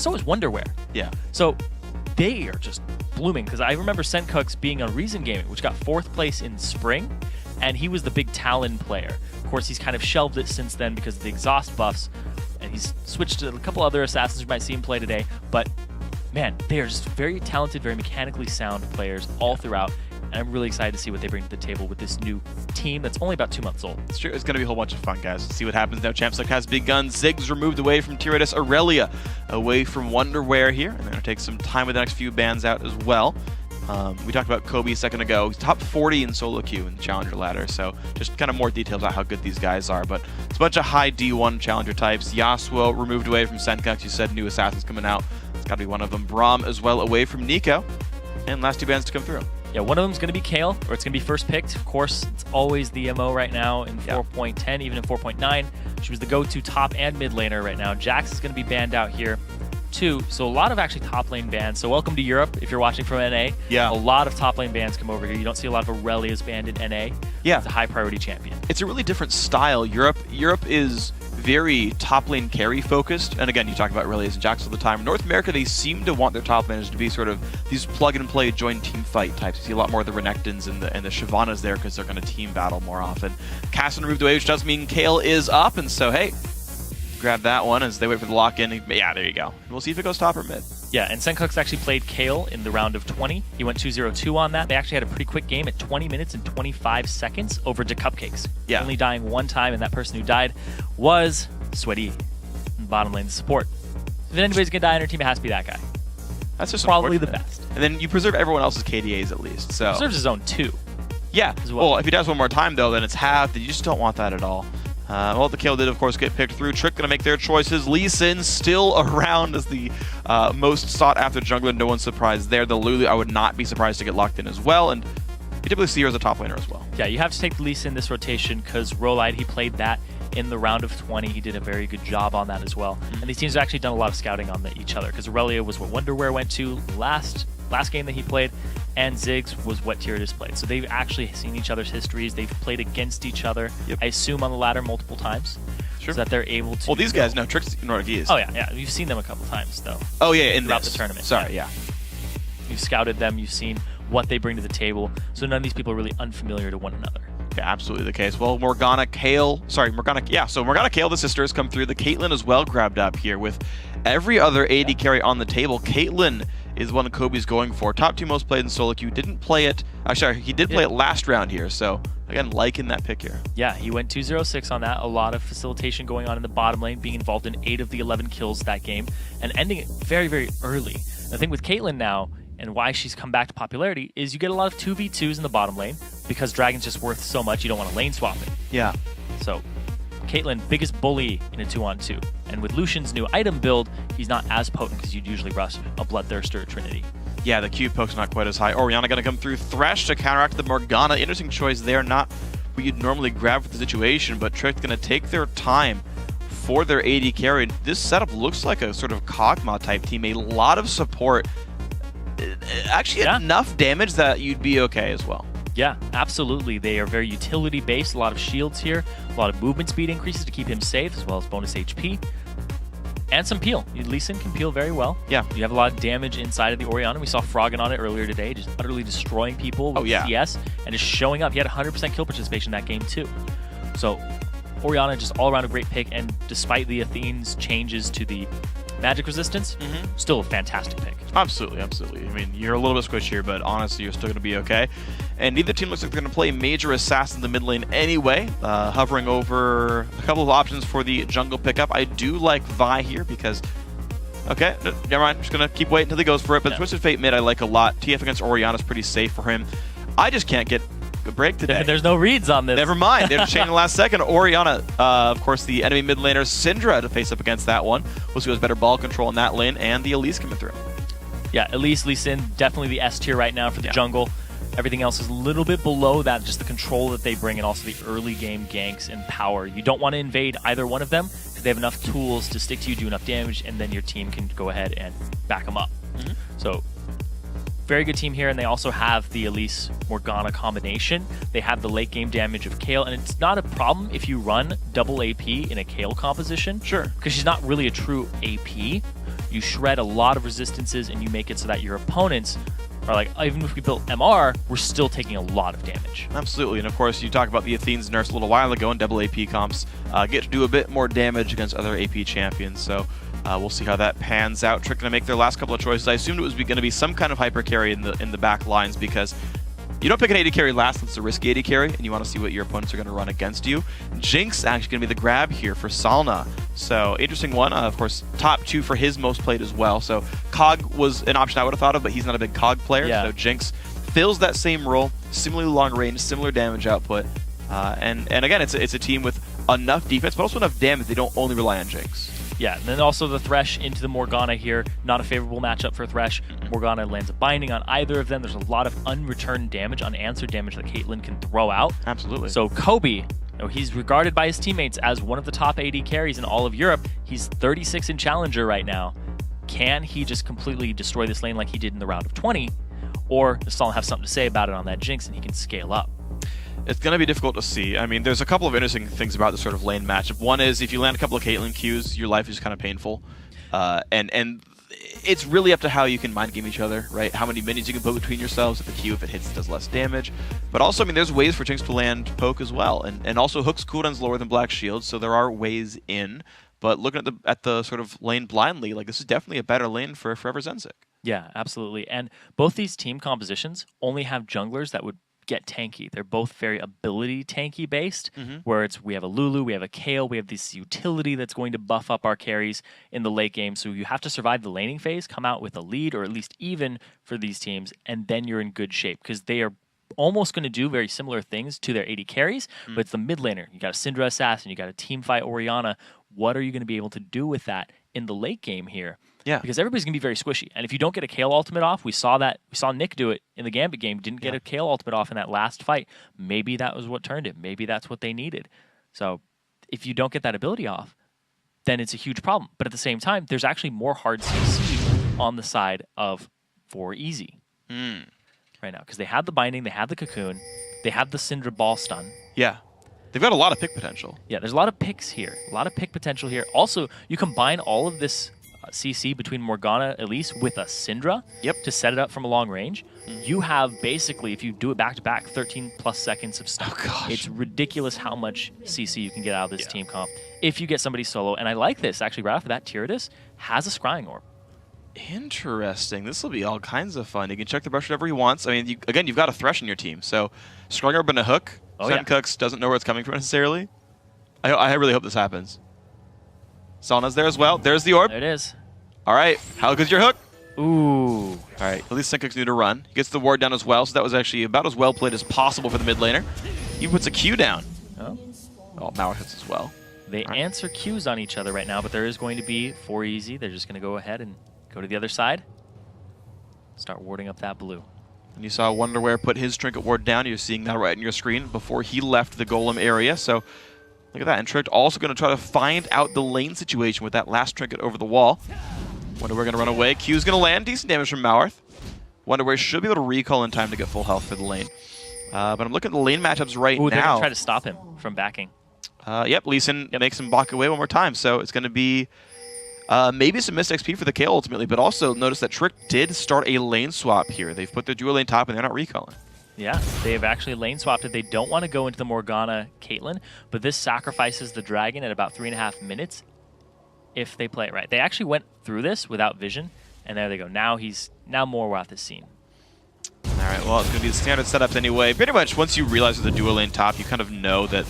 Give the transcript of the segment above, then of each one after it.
So is Wonderwear. Yeah. So they are just blooming, because I remember Senkux being on Reason Gaming, which got 4th place in spring, and he was the big Talon player. Of course, he's kind of shelved it since then because of the exhaust buffs, and he's switched to a couple other assassins you might see him play today. But man, they are just very talented, very mechanically sound players all throughout. And I'm really excited to see what they bring to the table with this new team that's only about 2 months old. It's true. It's going to be a whole bunch of fun, guys. Let's see what happens now. Champ Suck has begun. Ziggs removed away from Tyrannus. Aurelia away from Wonderwear here. And they're going to take some time with the next few bans out as well. We talked about Kobe a second ago. He's top 40 in solo queue in the Challenger ladder. So just kind of more details about how good these guys are. But it's a bunch of high D1 Challenger types. Yasuo removed away from Senkux. You said new assassins coming out. It's got to be one of them. Braum as well away from Nico. And last 2 bans to come through. Yeah, one of them is going to be Kale, or it's going to be first picked. Of course, it's always the MO right now in 4.10, even in 4.9. She was the go-to top and mid laner right now. Jax is going to be banned out here too. So a lot of actually top lane bans. So welcome to Europe if you're watching from NA. Yeah. A lot of top lane bans come over here. You don't see a lot of Aurelias banned in NA. Yeah. It's a high priority champion. It's a really different style. Europe is very top lane carry focused, and again, you talk about Aurelias and Jax all the time. North America, they seem to want their top laners to be sort of these plug and play joint team fight types. You see a lot more of the Renekton's and the Shyvanas there because they're going to team battle more often. Casson removed away, which does mean Kale is up, and so hey, grab that one as they wait for the lock in. Yeah, there you go. We'll see if it goes top or mid. Yeah, and Senkux actually played Kale in the round of 20. He went 2-0-2 on that. They actually had a pretty quick game at 20 minutes and 25 seconds over to Cupcakes. Yeah. Only dying one time, and that person who died was Sweaty in bottom lane support. If anybody's going to die on your team, it has to be that guy. That's just probably the best. And then you preserve everyone else's KDAs at least. So Preserves his own 2. Yeah. As well. Well, if he dies one more time, though, then it's halved. You just don't want that at all. Well, the Kale did, of course, get picked through. Trick going to make their choices. Lee Sin still around as the most sought-after jungler. No one's surprised there. The Lulu, I would not be surprised to get locked in as well. And you typically see her as a top laner as well. Yeah, you have to take the Lee Sin this rotation because Rolide, he played that in the round of 20. He did a very good job on that as well. And these teams have actually done a lot of scouting on each other because Aurelia was what Wonderwear went to last game that he played, and Ziggs was what Tyrannus played. So they've actually seen each other's histories. They've played against each other, I assume, on the ladder multiple times. Sure. So that they're able to... Well, these guys know Trick's Nordic East. Oh, yeah. You've seen them a couple times, though. Oh, yeah, throughout the tournament. Sorry, yeah. You've scouted them. You've seen what they bring to the table. So none of these people are really unfamiliar to one another. Yeah, absolutely the case. Well, Morgana, Kale, so Morgana, Kale, the sisters, come through. The Caitlyn as well grabbed up here with every other AD carry on the table. Caitlyn is one Kobe's going for. Top 2 most played in solo queue. Didn't play it. He did play it last round here. So again, liking that pick here. Yeah, he went 2-0-6 on that. A lot of facilitation going on in the bottom lane, being involved in 8 of the 11 kills that game, and ending it very, very early. The thing with Caitlyn now, and why she's come back to popularity, is you get a lot of 2v2s in the bottom lane because Dragon's just worth so much you don't want to lane swap it. Yeah. So Caitlyn, biggest bully in a 2-on-2. And with Lucian's new item build, he's not as potent because you'd usually rush a Bloodthirster or Trinity. Yeah, the Q poke's not quite as high. Orianna going to come through. Thresh to counteract the Morgana. Interesting choice there. Not what you'd normally grab for the situation, but Trick's going to take their time for their AD carry. This setup looks like a sort of Kog'Maw type team. A lot of support. Actually, enough damage that you'd be okay as well. Yeah, absolutely. They are very utility-based. A lot of shields here. A lot of movement speed increases to keep him safe, as well as bonus HP. And some peel. Lee Sin can peel very well. Yeah. You have a lot of damage inside of the Orianna. We saw Froggen on it earlier today, just utterly destroying people with CS and just showing up. He had 100% kill participation in that game, too. So, Orianna, just all around a great pick, and despite the Athene's changes to the magic resistance, still a fantastic pick. Absolutely, absolutely. I mean, you're a little bit squishier, but honestly, you're still going to be okay. And neither team looks like they're going to play major assassin in the mid lane anyway. Hovering over a couple of options for the jungle pickup. I do like Vi here because... Okay, never mind. I'm just going to keep waiting until he goes for it. But Twisted Fate mid I like a lot. TF against Orianna is pretty safe for him. I just can't get a break today. There's no reads on this. Never mind. They're just changing the last second. Orianna, of course, the enemy mid laner, Syndra, to face up against that one. We'll see who has better ball control in that lane, and the Elise coming through. Yeah, Elise, Lee Sin, definitely the S tier right now for the jungle. Everything else is a little bit below that, just the control that they bring and also the early game ganks and power. You don't want to invade either one of them because they have enough tools to stick to you, do enough damage, and then your team can go ahead and back them up. So, very good team here, and they also have the Elise Morgana combination. They have the late game damage of Kale, and it's not a problem if you run double AP in a Kale composition. Sure. Because she's not really a true AP. you shred a lot of resistances and you make it so that your opponents are like, oh, even if we built MR, we're still taking a lot of damage. Absolutely, and of course, you talk about the Athene's nerfs a little while ago, and double AP comps get to do a bit more damage against other AP champions, so we'll see how that pans out. Trick going to make their last couple of choices. I assumed it was going to be some kind of hyper carry in the back lines, because you don't pick an AD carry last, it's a risky AD carry, and you want to see what your opponents are going to run against you. Jinx actually going to be the grab here for Salna. So, interesting one. Of course, top 2 for his most played as well. So, Cog was an option I would have thought of, but he's not a big Cog player. Yeah. So, Jinx fills that same role, similarly long range, similar damage output. And again, it's a team with enough defense, but also enough damage. They don't only rely on Jinx. Yeah, and then also the Thresh into the Morgana here. Not a favorable matchup for Thresh. Morgana lands a binding on either of them. There's a lot of unreturned damage, unanswered damage that Caitlyn can throw out. Absolutely. So Kobe, he's regarded by his teammates as one of the top AD carries in all of Europe. He's 36 in Challenger right now. Can he just completely destroy this lane like he did in the round of 20? Or does Salna have something to say about it on that Jinx and he can scale up? It's going to be difficult to see. I mean, there's a couple of interesting things about this sort of lane matchup. One is if you land a couple of Caitlyn Qs, your life is kind of painful. And it's really up to how you can mind game each other, right? How many minions you can put between yourselves. If the Q, if it hits, it does less damage. But also, I mean, there's ways for Jinx to land poke as well. And also, Hook's cooldown's lower than Black Shield, so there are ways in. But looking at the sort of lane blindly, like, this is definitely a better lane for 4everzenzyg. Yeah, absolutely. And both these team compositions only have junglers that would get tanky. They're both very ability tanky based, where we have a Lulu, we have a Kayle, we have this utility that's going to buff up our carries in the late game. So you have to survive the laning phase, come out with a lead or at least even for these teams, and then you're in good shape because they are almost going to do very similar things to their AD carries, but it's the mid laner. You got a Syndra assassin, you got a team fight Orianna. What are you going to be able to do with that in the late game here? Yeah. Because everybody's going to be very squishy. And if you don't get a Kayle ultimate off, we saw Nick do it in the Gambit game, didn't get a Kayle ultimate off in that last fight. Maybe that was what turned it. Maybe that's what they needed. So if you don't get that ability off, then it's a huge problem. But at the same time, there's actually more hard CC on the side of 4EZ right now. Because they had the binding, they had the cocoon, they had the Syndra ball stun. Yeah. They've got a lot of pick potential. Yeah, there's a lot of picks here. A lot of pick potential here. Also, you combine all of this CC between Morgana, Elise, with a Syndra to set it up from a long range. You have basically, if you do it back-to-back, 13 plus seconds of stuff. Oh, gosh. It's ridiculous how much CC you can get out of this team comp if you get somebody solo. And I like this, actually, right after that, Tyranids has a Scrying Orb. Interesting. This will be all kinds of fun. You can check the brush whatever he wants. I mean, again, you've got a Thresh in your team. So, Scrying Orb and a Hook. Cooks doesn't know where it's coming from necessarily. I really hope this happens. Salna's there as well. There's the orb. There it is. All right. How good's your Hook? Ooh. All right. At least Senkook's new to run. He gets the ward down as well, so that was actually about as well played as possible for the mid laner. He puts a Q down. Oh, Mauer hits as well. They answer Qs on each other right now, but there is going to be 4EZ. They're just going to go ahead and go to the other side. Start warding up that blue. And you saw Wonderwear put his trinket ward down. You're seeing that right in your screen before he left the golem area. So look at that. And Trick also going to try to find out the lane situation with that last trinket over the wall. Wonderwear going to run away. Q's going to land. Decent damage from Mauerth. Wonderwear should be able to recall in time to get full health for the lane. But I'm looking at the lane matchups right now. They're going to try to stop him from backing. Yep, Lee Sin makes him back away one more time. So it's going to be maybe some missed XP for the Kayle ultimately, but also notice that Trick did start a lane swap here. They've put their dual lane top and they're not recalling. Yeah, they've actually lane swapped it. They don't want to go into the Morgana Caitlyn, but this sacrifices the dragon at about 3.5 minutes if they play it right. They actually went through this without vision, and there they go. Now more we're at this scene. All right, well, it's going to be the standard setups anyway. Pretty much once you realize with the dual lane top, you kind of know that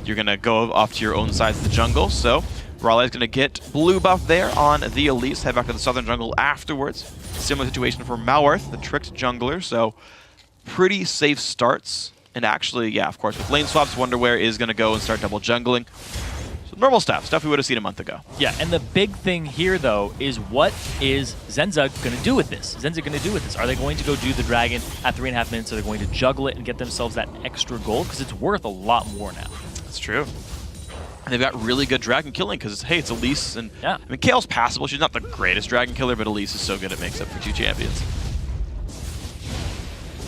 you're going to go off to your own sides of the jungle. So Raleigh going to get blue buff there on the Elise, head back to the southern jungle afterwards. Similar situation for Mauerth, the tricked jungler. So pretty safe starts. And actually, yeah, of course, with lane swaps, Wonderwear is going to go and start double jungling. So normal stuff we would have seen a month ago. Yeah, and the big thing here, though, is what is Zenzyg going to do with this? Are they going to go do the dragon at 3.5 minutes? Are they going to juggle it and get themselves that extra gold? Because it's worth a lot more now. That's true. And they've got really good dragon killing because, hey, it's Elise. And yeah. I mean, Kayle's passable. She's not the greatest dragon killer, but Elise is so good it makes up for 2 champions.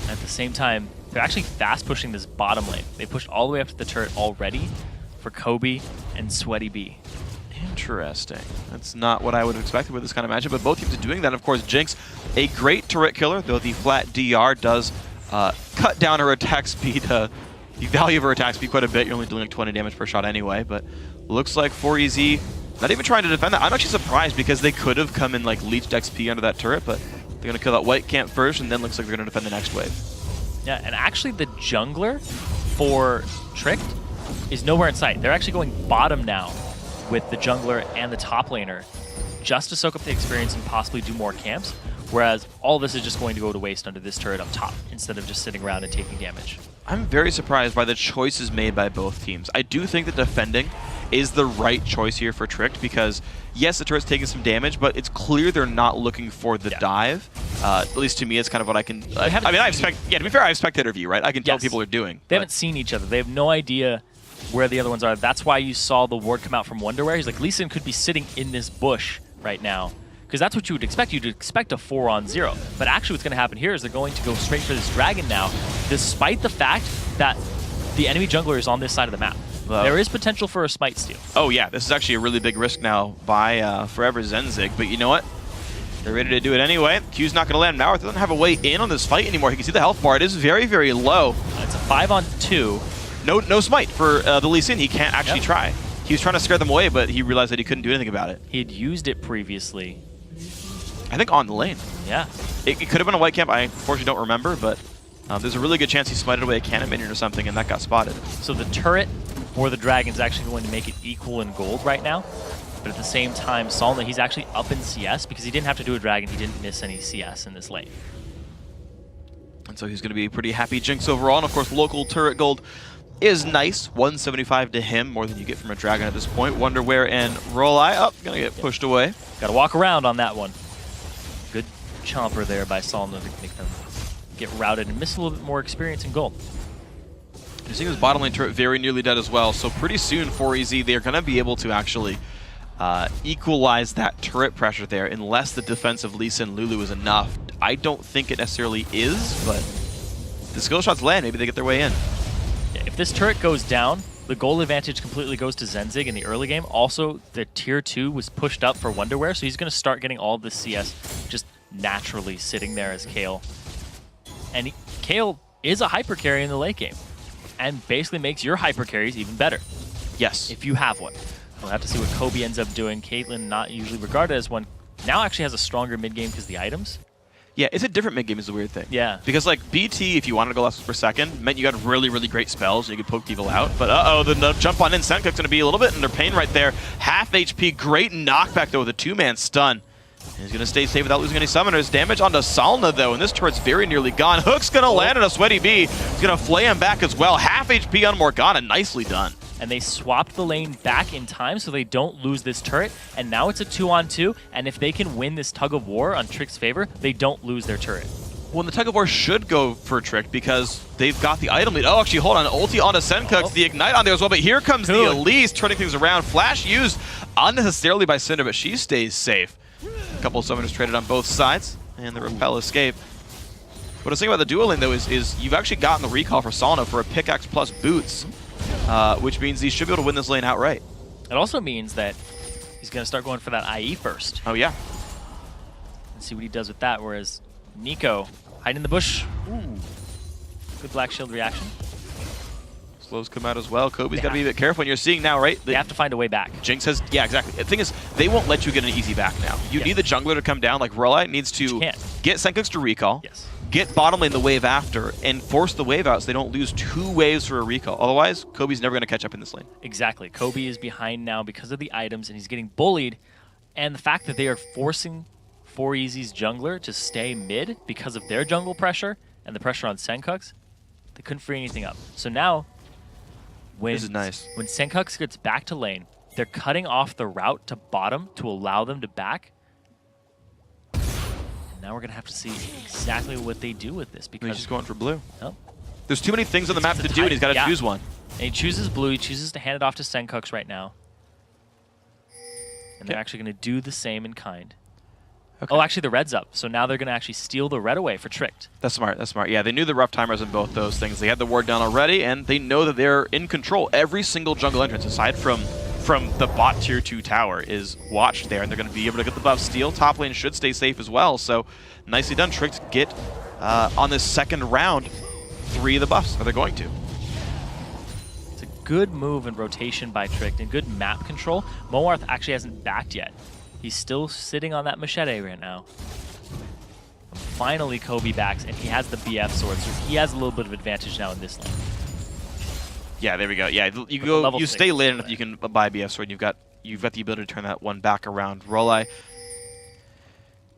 At the same time, they're actually fast pushing this bottom lane. They pushed all the way up to the turret already for Kobe and Sweaty B. Interesting. That's not what I would have expected with this kind of matchup, but both teams are doing that. Of course, Jinx, a great turret killer, though the flat DR does cut down her attack speed, the value of her attack speed quite a bit. You're only doing like 20 damage per shot anyway, but looks like 4EZ not even trying to defend that. I'm actually surprised because they could have come in like leached XP under that turret, but they're going to kill that white camp first, and then looks like they're going to defend the next wave. Yeah, and actually the jungler for Tricked is nowhere in sight. They're actually going bottom now with the jungler and the top laner just to soak up the experience and possibly do more camps, whereas all this is just going to go to waste under this turret up top instead of just sitting around and taking damage. I'm very surprised by the choices made by both teams. I do think that defending is the right choice here for Tricked because, yes, the turret's taking some damage, but it's clear they're not looking for the dive. At least to me, it's kind of what I can... I mean, to be fair, I have spectator view, right? I can tell what people are doing. They haven't seen each other. They have no idea where the other ones are. That's why you saw the ward come out from Wonderwear. He's like, Lee Sin could be sitting in this bush right now. Because that's what you would expect. You'd expect a 4-on-0. But actually what's going to happen here is they're going to go straight for this dragon now, despite the fact that the enemy jungler is on this side of the map. Wow. There is potential for a smite steal. Oh yeah, this is actually a really big risk now by 4everzenzyg, but you know what? They're ready to do it anyway. Q's not going to land. Mauer doesn't have a way in on this fight anymore. You can see the health bar. It is very, very low. It's a 5-on-2. No smite for the Lee Sin. He can't actually try. He was trying to scare them away, but he realized that he couldn't do anything about it. He had used it previously. I think on the lane. Yeah. It could have been a white camp. I unfortunately don't remember, but there's a really good chance he smited away a cannon minion or something, and that got spotted. So the turret for the dragon's actually going to make it equal in gold right now. But at the same time, Salna, he's actually up in CS because he didn't have to do a dragon. He didn't miss any CS in this lane. And so he's going to be a pretty happy Jinx overall. And of course, local turret gold is nice. 175 to him, more than you get from a dragon at this point. Wonderwear and Roll-Eye up, going to get pushed away. Got to walk around on that one. Good chomper there by Salna to make them get routed and miss a little bit more experience in gold. You're seeing his bottom lane turret very nearly dead as well. So pretty soon, 4EZ, they're going to be able to actually equalize that turret pressure there, unless the defense of Lee Sin Lulu is enough. I don't think it necessarily is, but the skill shots land. Maybe they get their way in. Yeah, if this turret goes down, the goal advantage completely goes to Zenzig in the early game. Also, the tier 2 was pushed up for Wonderwear, so he's going to start getting all of the CS just naturally sitting there as Kayle. And Kayle is a hyper carry in the late game, and basically makes your hyper carries even better. Yes. If you have one. We'll have to see what Kobe ends up doing. Caitlyn, not usually regarded as one, now actually has a stronger mid game because the items. Yeah, it's a different mid game is the weird thing. Yeah. Because like BT, if you wanted to go less per second, meant you got really, really great spells and you could poke people out. But the jump on in, Sencook's going to be a little bit under pain right there. Half HP, great knockback though with a 2-man stun. And he's going to stay safe without losing any summoners. Damage onto Salna though, and this turret's very nearly gone. Hook's going to land on a Sweaty Bee. He's going to flay him back as well. Half HP on Morgana, nicely done. And they swapped the lane back in time so they don't lose this turret. And now it's a 2-on-2, and if they can win this tug of war on Trick's favor, they don't lose their turret. Well, the tug of war should go for Trick because they've got the item lead. Oh, actually, hold on. Ulti onto Sencook, the Ignite on there as well, but here comes the Elise turning things around. Flash used unnecessarily by Cinder, but she stays safe. A couple of summoners traded on both sides, and the Repel escape. What I was thinking about the dual lane, though, is you've actually gotten the recall for Salna for a pickaxe plus boots. Which means he should be able to win this lane outright. It also means that he's going to start going for that IE first. Oh, yeah. And see what he does with that, whereas Nico, hiding in the bush. Ooh. Good Black Shield reaction. Slows come out as well. Kobe's got to be a bit careful, and you're seeing now, right? They have to find a way back. Jinx has, yeah, exactly. The thing is, they won't let you get an easy back now. You need the jungler to come down, like Rolla needs to get Sencook's to recall. Yes. Get bottom lane the wave after, and force the wave out so they don't lose 2 waves for a recall. Otherwise, Kobe's never going to catch up in this lane. Exactly. Kobe is behind now because of the items, and he's getting bullied. And the fact that they are forcing 4EZ's jungler to stay mid because of their jungle pressure and the pressure on Sencook's, they couldn't free anything up. So now, when Sencook's gets back to lane, they're cutting off the route to bottom to allow them to back. Now we're going to have to see exactly what they do with this. Because he's just going for blue. Oh. There's too many things on the map to do, and he's got to choose one. And he chooses blue. He chooses to hand it off to Sencook's right now. And they're actually going to do the same in kind. Okay. Oh, actually, the red's up. So now they're going to actually steal the red away for Tricked. That's smart. That's smart. Yeah, they knew the rough timers in both those things. They had the ward down already, and they know that they're in control. Every single jungle entrance, aside from from the bot tier 2 tower is watched there, and they're going to be able to get the buff steal. Top lane should stay safe as well, so nicely done. Trick to get on this second round 3 of the buffs, or they're going to. It's a good move in rotation by Trick and good map control. Moarth actually hasn't backed yet. He's still sitting on that machete right now. Finally, Kobe backs, and he has the BF sword, so he has a little bit of advantage now in this lane. Yeah, there we go. Yeah, you stay late enough, you can buy BF sword. You've got the ability to turn that one back around. Rolai,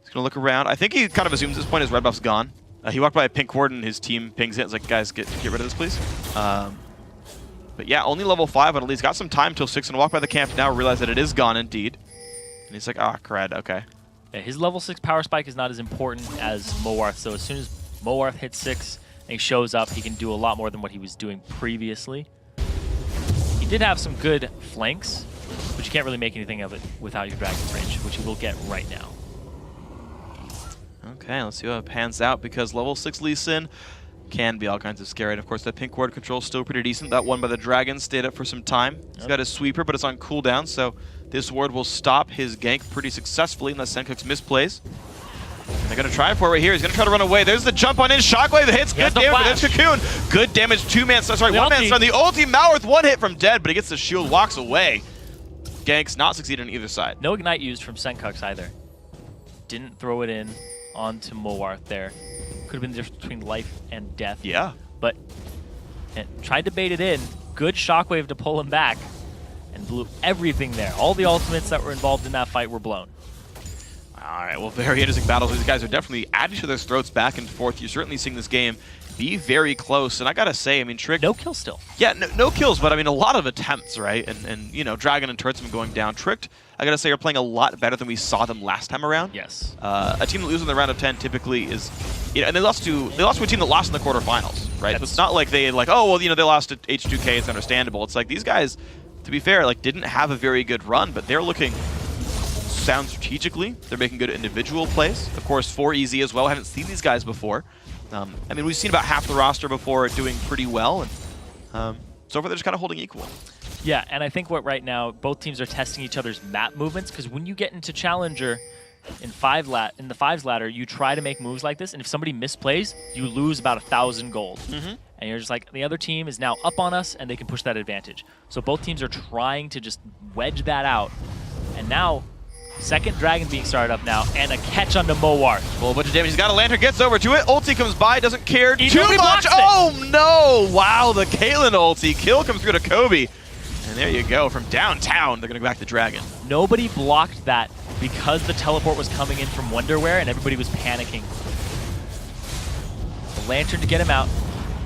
he's gonna look around. I think he kind of assumes at this point his red buff's gone. He walked by a pink ward, and his team pings it. It's like, guys, get rid of this, please. But yeah, only level 5, but at least got some time till 6 and walk by the camp now. Realize that it is gone indeed, and he's like, ah, crud. Okay. Yeah, his level 6 power spike is not as important as Moarth, so as soon as Moarth hits 6 and he shows up, he can do a lot more than what he was doing previously. He did have some good flanks, but you can't really make anything of it without your Dragon's Rage, which you will get right now. Okay, let's see how it pans out, because level 6 Lee Sin can be all kinds of scary. And of course, that pink ward control is still pretty decent. That one by the dragon stayed up for some time. He's got his sweeper, but it's on cooldown, so this ward will stop his gank pretty successfully unless Sencook's misplays. And they're going to try for it right here. He's going to try to run away. There's the jump on in. Shockwave that hits. Good damage. There's Cocoon. Good damage. 2-man stun. Sorry, 1-man stun. The ulti. Malworth 1 hit from dead, but he gets the shield, walks away. Ganks not succeeded on either side. No ignite used from Sencook's either. Didn't throw it in onto Moarth there. Could have been the difference between life and death. Yeah. But tried to bait it in. Good shockwave to pull him back. And blew everything there. All the ultimates that were involved in that fight were blown. All right, well, very interesting battles. These guys are definitely adding to their throats back and forth. You're certainly seeing this game be very close. And I got to say, I mean, Trick... No kills still. Yeah, no kills, but I mean, a lot of attempts, right? And you know, Dragon and Turrets have been going down. Tricked, I got to say, are playing a lot better than we saw them last time around. Yes. A team that loses in the round of 10 typically is... You know, and they lost to a team that lost in the quarterfinals, right? So it's not like they, like, oh, well, you know, they lost to H2K, it's understandable. It's like these guys, to be fair, like, didn't have a very good run, but they're looking sound strategically. They're making good individual plays. Of course, 4EZ as well. I haven't seen these guys before. I mean, we've seen about half the roster before doing pretty well, and so far they're just kind of holding equal. Yeah, and I think what right now, both teams are testing each other's map movements, because when you get into Challenger in the fives ladder, you try to make moves like this, and if somebody misplays, you lose about 1,000 gold. And you're just like, the other team is now up on us, and they can push that advantage. So both teams are trying to just wedge that out, and now second dragon being started up now, and a catch onto Moarth. Well, a bunch of damage. He's got a lantern, gets over to it. Ulti comes by, doesn't care too much. It. Oh no! Wow, the Caitlyn ulti. Kill comes through to Kobe. And there you go. From downtown, they're going to go back to Dragon. Nobody blocked that because the teleport was coming in from Wonderwear and everybody was panicking. The lantern to get him out,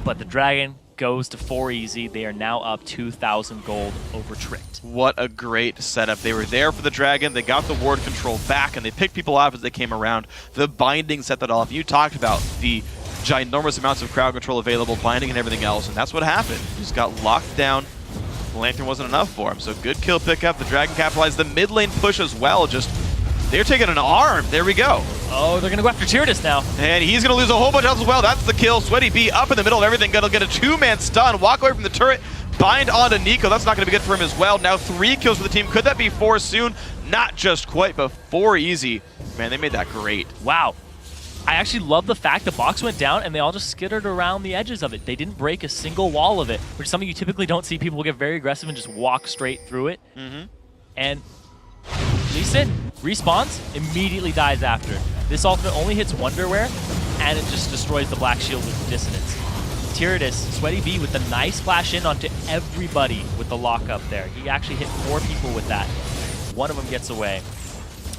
but the Dragon goes to 4EZ. They are now up 2,000 gold over Tricked. What a great setup. They were there for the Dragon. They got the ward control back, and they picked people off as they came around. The binding set that off. You talked about the ginormous amounts of crowd control available, binding and everything else, and that's what happened. He just got locked down. The lantern wasn't enough for him, so good kill pickup. The Dragon capitalized. The mid lane push as well. Just, they're taking an arm. There we go. Oh, they're going to go after Tyradus now. And he's going to lose a whole bunch of health as well. That's the kill. Sweaty B up in the middle of everything. Going to get a 2-man stun. Walk away from the turret. Bind onto Nico. That's not going to be good for him as well. Now 3 kills for the team. Could that be 4 soon? Not just quite, but 4EZ. Man, they made that great. Wow. I actually love the fact the box went down and they all just skittered around the edges of it. They didn't break a single wall of it, which is something you typically don't see. People get very aggressive and just walk straight through it. And Lee Sin respawns, immediately dies after. This ultimate only hits Wonderwear, and it just destroys the Black Shield with Dissonance. Tyradus, Sweaty B with the nice flash in onto everybody with the lockup there. He actually hit 4 people with that. One of them gets away.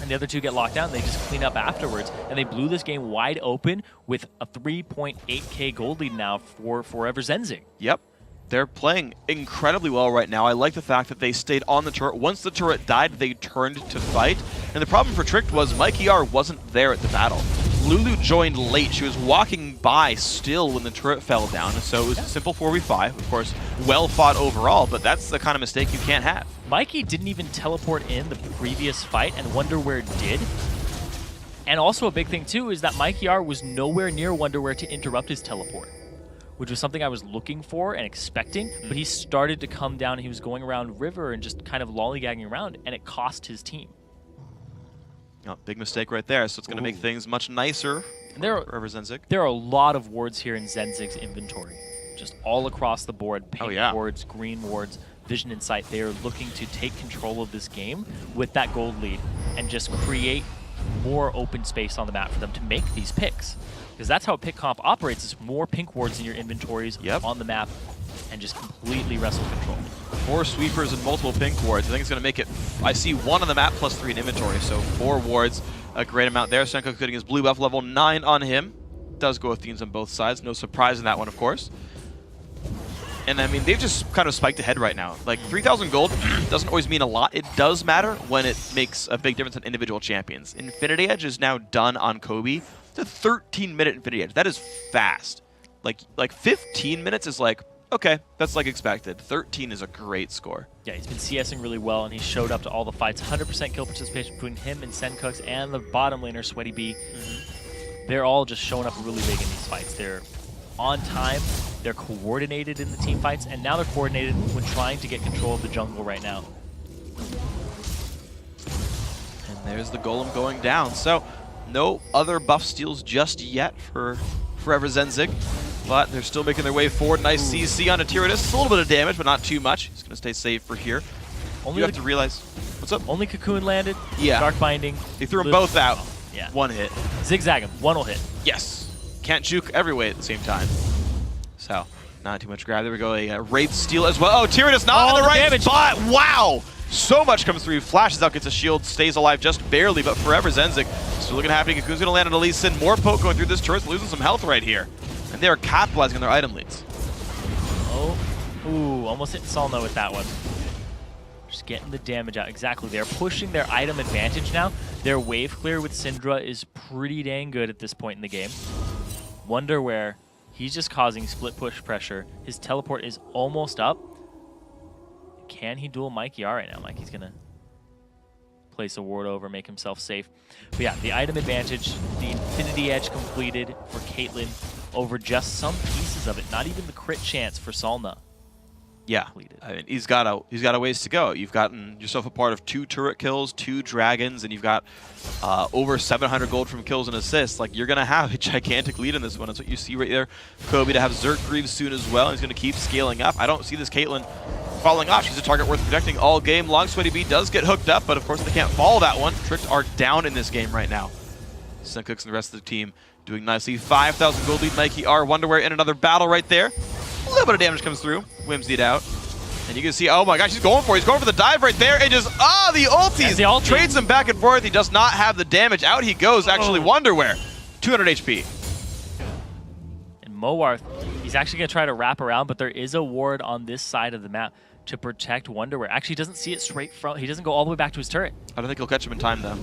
And the other 2 get locked down. They just clean up afterwards. And they blew this game wide open with a 3.8k gold lead now for 4everzenzyg. Yep. They're playing incredibly well right now. I like the fact that they stayed on the turret. Once the turret died, they turned to fight. And the problem for Tricked was Mikey R wasn't there at the battle. Lulu joined late. She was walking by still when the turret fell down. So it was a simple 4v5. Of course, well fought overall, but that's the kind of mistake you can't have. Mikey didn't even teleport in the previous fight, and Wonderwear did. And also a big thing, too, is that Mikey R was nowhere near Wonderwear to interrupt his teleport. which was something I was looking for and expecting, but he started to come down. He was going around river and just kind of lollygagging around, and it cost his team. Oh, big mistake right there, so it's going to make things much nicer for 4everzenzyg. There are a lot of wards here in Zenzig's inventory, just all across the board. Pink wards, green wards, vision and sight. They are looking to take control of this game with that gold lead and just create more open space on the map for them to make these picks. Because that's how a pick comp operates, is more pink wards in your inventories on the map and just completely wrestle control. 4 sweepers and multiple pink wards. I think it's going to make it, I see 1 on the map plus 3 in inventory, so 4 wards, a great amount there. Senko getting his blue buff level 9 on him. Does go with themes on both sides, no surprise in that one, of course. And I mean, they've just kind of spiked ahead right now. Like, 3,000 gold doesn't always mean a lot. It does matter when it makes a big difference on individual champions. Infinity Edge is now done on Kobe. It's a 13-minute Infinity Edge. That is fast. Like 15 minutes is like, okay, that's like expected. 13 is a great score. Yeah, he's been CSing really well, and he showed up to all the fights. 100% kill participation between him and Sencooks and the bottom laner, Sweaty B. They're all just showing up really big in these fights. They're on time, they're coordinated in the team fights, and now they're coordinated when trying to get control of the jungle right now. And there's the golem going down. So no other buff steals just yet for 4everzenzyg, but they're still making their way forward. Nice CC on a Tyranids. It's a little bit of damage, but not too much. He's going to stay safe for here. You have to realize... What's up? Only Cocoon landed. Yeah. Dark Binding. They threw them both out. Yeah. 1 hit. Zigzag him. 1 will hit. Yes. Can't juke every way at the same time. So, not too much grab. There we go. A Wraith steal as well. Oh, Tyranids not in the right spot. Wow. So much comes through. Flashes out, gets a shield, stays alive just barely, but 4everzenzyg still looking happening. Cocoon's going to land on Lee Sin. More poke going through this turret, losing some health right here. And they are capitalizing on their item leads. Oh, ooh, almost hit Solno with that one. Just getting the damage out. Exactly. They're pushing their item advantage now. Their wave clear with Syndra is pretty dang good at this point in the game. Wonder where he's just causing split push pressure. His teleport is almost up. Can he duel Mikey R right now? Mikey's going to place a ward over, make himself safe. But yeah, the item advantage, the Infinity Edge completed for Caitlyn over just some pieces of it. Not even the crit chance for Salna. Yeah, I mean, he's got a ways to go. You've gotten yourself a part of 2 turret kills, 2 dragons, and you've got over 700 gold from kills and assists. Like, you're gonna have a gigantic lead in this one. That's what you see right there. Kobe to have Zerk Greaves soon as well. He's gonna keep scaling up. I don't see this Caitlyn falling off. She's a target worth protecting all game long. Sweaty B does get hooked up, but of course they can't follow that one. Tricks are down in this game right now. Sencooks and the rest of the team doing nicely. 5,000 gold lead. Mikey R. Wonderwear in another battle right there. A little bit of damage comes through. Whimsied out. And you can see, oh my gosh, he's going for it. He's going for the dive right there. And just, the ulties. The ulti. Trades him back and forth. He does not have the damage. Out he goes, actually, Wonderwear. 200 HP. And Moarth, he's actually going to try to wrap around, but there is a ward on this side of the map to protect Wonderwear. Actually, he doesn't see it straight from, he doesn't go all the way back to his turret. I don't think he'll catch him in time, though.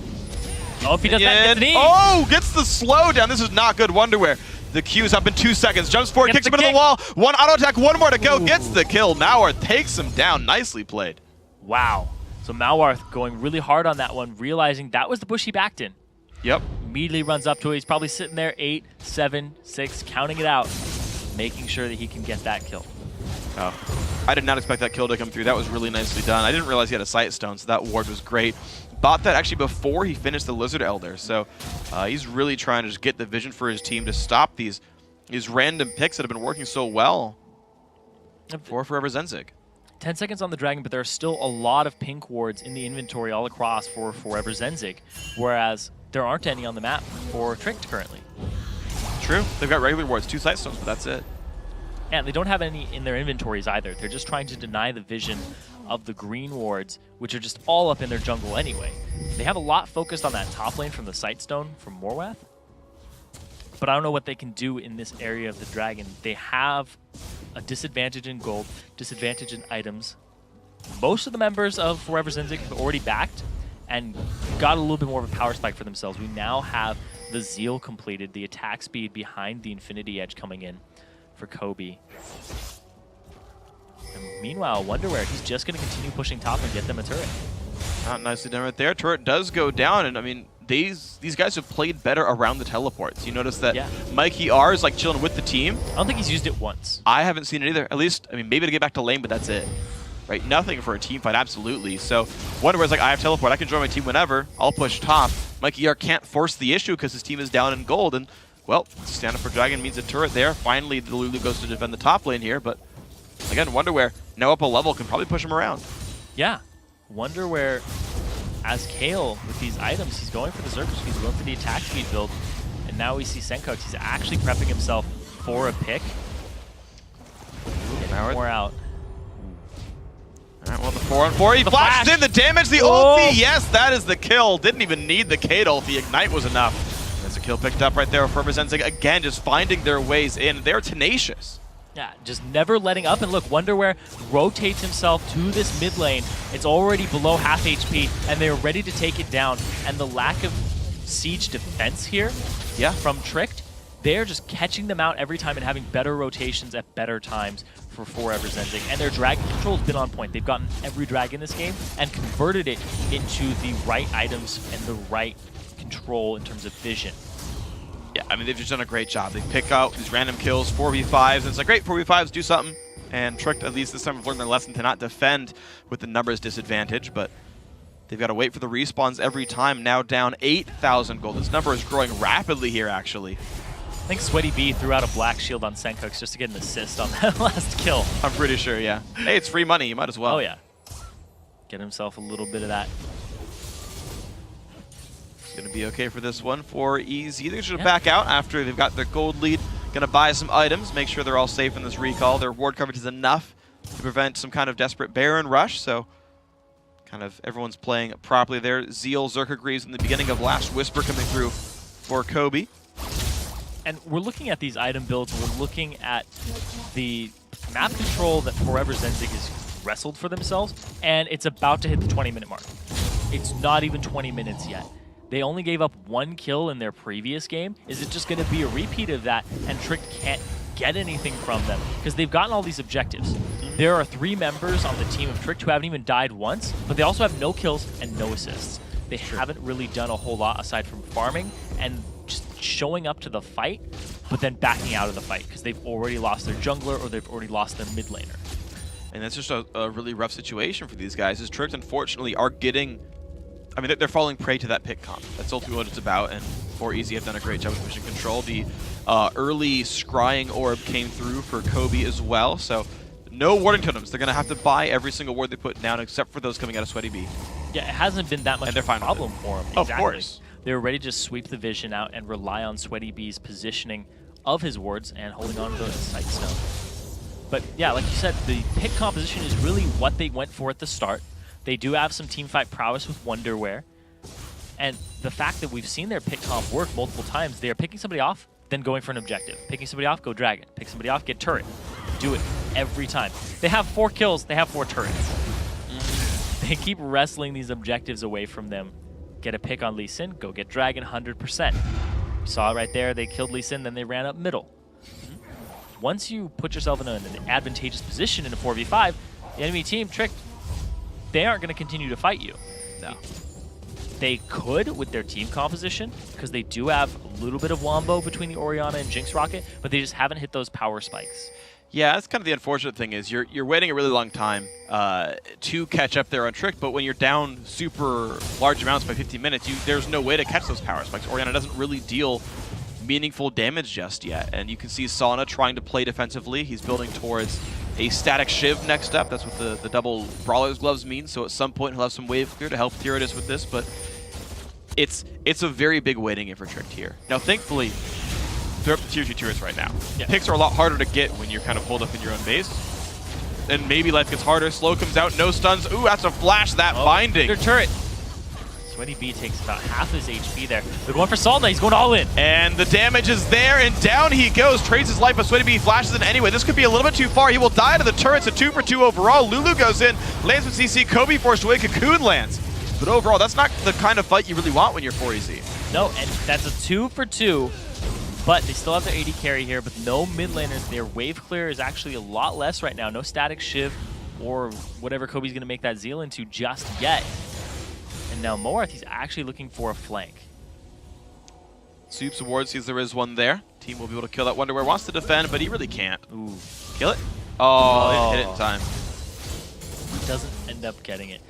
Oh, if he does that, gets an E. Oh, gets the slow down. This is not good, Wonderwear. The Q's up in 2 seconds. Jumps forward, kicks him into the wall. 1 auto attack, 1 more to go. Gets the kill. Mauarth takes him down. Nicely played. Wow. So Mauarth going really hard on that one, realizing that was the bush he backed in. Yep. Immediately runs up to it. He's probably sitting there 8, 7, 6, counting it out, making sure that he can get that kill. Oh, I did not expect that kill to come through. That was really nicely done. I didn't realize he had a sight stone, so that ward was great. Bought that actually before he finished the Lizard Elder, so he's really trying to just get the vision for his team to stop these random picks that have been working so well for 4everzenzyg. 10 seconds on the dragon, but there are still a lot of pink wards in the inventory all across for 4everzenzyg, whereas there aren't any on the map for Tricked currently. True. They've got regular wards, 2 sight stones, but that's it. And they don't have any in their inventories either. They're just trying to deny the vision of the green wards, which are just all up in their jungle anyway. They have a lot focused on that top lane from the Sightstone from Morwath, but I don't know what they can do in this area of the dragon. They have a disadvantage in gold, disadvantage in items. Most of the members of 4everzenzyg have already backed and got a little bit more of a power spike for themselves. We now have the Zeal completed, the attack speed behind the Infinity Edge coming in for Kobe. And meanwhile, Wonderwear, he's just going to continue pushing top and get them a turret. Nicely done right there. Turret does go down, and I mean, these guys have played better around the teleports. You notice that Mikey R is like chilling with the team. I don't think he's used it once. I haven't seen it either. At least, I mean, maybe to get back to lane, but that's it. Right? Nothing for a team fight, absolutely. So Wonderware's like, I have teleport. I can join my team whenever. I'll push top. Mikey R can't force the issue because his team is down in gold. And, well, stand up for Dragon means a turret there. Finally, the Lulu goes to defend the top lane here. But, again, Wonderware, now up a level, can probably push him around. Yeah. Wonderware, as Kale, with these items, he's going for the Zerg speed, going for the attack speed build. And now we see Senkox. He's actually prepping himself for a pick. Getting more out. All right, well, the 4-on-4, he flashed in the damage, the ulti, yes, that is the kill. Didn't even need the Kate ulti, Ignite was enough. There's a kill picked up right there for 4everzenzyg, again, just finding their ways in. They're tenacious. Yeah, just never letting up, and look, Wonderware rotates himself to this mid lane. It's already below half HP, and they're ready to take it down. And the lack of siege defense here from Tricked, they're just catching them out every time and having better rotations at better times for 4everzenzyg. And their dragon control has been on point. They've gotten every dragon this game and converted it into the right items and the right control in terms of vision. Yeah, I mean, they've just done a great job. They pick out these random kills, 4v5s, and it's like, great, 4v5s, do something. And Tricked, at least this time, have learned their lesson to not defend with the numbers disadvantage, but they've got to wait for the respawns every time. Now down 8,000 gold. This number is growing rapidly here, actually. I think Sweaty B threw out a black shield on Senkox just to get an assist on that last kill. I'm pretty sure, yeah. Hey, it's free money. You might as well. Oh, yeah. Get himself a little bit of that. Going to be okay for this one for Easy. They're going to back out after they've got their gold lead. Going to buy some items, make sure they're all safe in this recall. Their ward coverage is enough to prevent some kind of desperate Baron rush, so kind of everyone's playing properly there. Zeal, Zerka Greaves in the beginning of Last Whisper coming through for Kobe. And we're looking at these item builds, we're looking at the map control that 4everzenzyg has wrestled for themselves, and it's about to hit the 20-minute mark. It's not even 20 minutes yet. They only gave up 1 kill in their previous game. Is it just going to be a repeat of that, and Trick can't get anything from them? Because they've gotten all these objectives. There are 3 members on the team of Trick who haven't even died once, but they also have no kills and no assists. They haven't really done a whole lot aside from farming and just showing up to the fight, but then backing out of the fight because they've already lost their jungler or they've already lost their mid laner. And that's just a really rough situation for these guys. As Trick, unfortunately, are getting... I mean, they're falling prey to that pick comp. That's ultimately what it's about, and 4EZ have done a great job of pushing control. The early scrying orb came through for Kobe as well, so no warding totems. They're going to have to buy every single ward they put down, except for those coming out of Sweaty B. Yeah, it hasn't been that much of a problem for them. Of course. They were ready to just sweep the vision out and rely on Sweaty B's positioning of his wards and holding on to the sight stone. But yeah, like you said, the pick composition is really what they went for at the start. They do have some teamfight prowess with Wonderware. And the fact that we've seen their pick comp work multiple times, they are picking somebody off, then going for an objective. Picking somebody off, go dragon. Pick somebody off, get turret. Do it every time. They have 4 kills, they have 4 turrets. They keep wrestling these objectives away from them. Get a pick on Lee Sin, go get dragon 100%. You saw it right there, they killed Lee Sin, then they ran up middle. Once you put yourself in an advantageous position in a 4v5, the enemy team, Trick, they aren't going to continue to fight you. No. They could with their team composition, because they do have a little bit of wombo between the Orianna and Jinx Rocket, but they just haven't hit those power spikes. Yeah, that's kind of the unfortunate thing is you're waiting a really long time to catch up there on Trick, but when you're down super large amounts by 15 minutes, there's no way to catch those power spikes. Orianna doesn't really deal meaningful damage just yet, and you can see Sauna trying to play defensively. He's building towards a static Shiv next up. That's what the double Brawler's Gloves mean, so at some point he'll have some wave clear to help Tyradus with this, but it's a very big waiting game for Trick here. Now, thankfully, they're up to tier 2 turrets right now. Yeah. Picks are a lot harder to get when you're kind of holed up in your own base. And maybe life gets harder. Slow comes out, no stuns. Ooh, that's a flash, that binding. Their turret. Sweaty B takes about half his HP there. They're going for Salna, he's going all in. And the damage is there, and down he goes. Trades his life, but Sweaty B flashes in anyway. This could be a little bit too far. He will die to the turrets, a 2 for 2 overall. Lulu goes in, lands with CC. Kobe forced away, Cocoon lands. But overall, that's not the kind of fight you really want when you're 4EZ. No, and that's a 2 for 2. But they still have their AD carry here, but no mid laners. Their wave clear is actually a lot less right now. No static Shiv or whatever Kobe's going to make that Zeal into just yet. And now Moarth, he's actually looking for a flank. Sweeps of ward, sees there is one there. Team will be able to kill that Wonderwear. Wants to defend, but he really can't. Ooh. Kill it? Oh, it hit it in time. Doesn't end up getting it.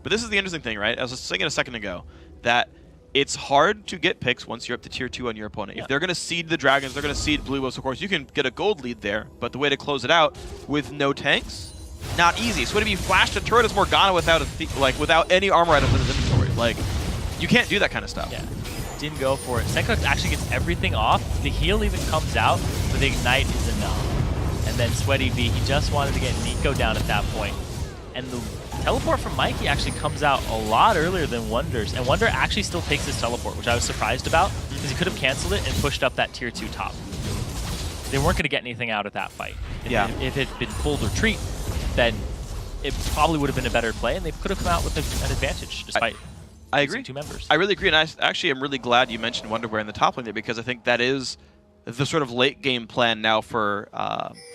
But this is the interesting thing, right? I was just saying it a second ago, that it's hard to get picks once you're up to tier 2 on your opponent. If they're going to seed the Dragons, they're going to seed Blue Wolves, of course, you can get a gold lead there, but the way to close it out with no tanks, not easy. So if you flashed a turret as Morgana without without any armor items in his inventory, like, you can't do that kind of stuff. Yeah, didn't go for it. Senko actually gets everything off. The heal even comes out, but the ignite is enough. And then Sweaty B, he just wanted to get Nico down at that point. And the teleport from Mikey actually comes out a lot earlier than Wonder's. And Wonder actually still takes his teleport, which I was surprised about, because he could have canceled it and pushed up that tier 2 top. They weren't going to get anything out of that fight. If it had been full retreat, then it probably would have been a better play, and they could have come out with an advantage despite I agree. 2 members. I really agree, and I actually am really glad you mentioned Wonderwear in the top lane there, because I think that is the sort of late game plan now for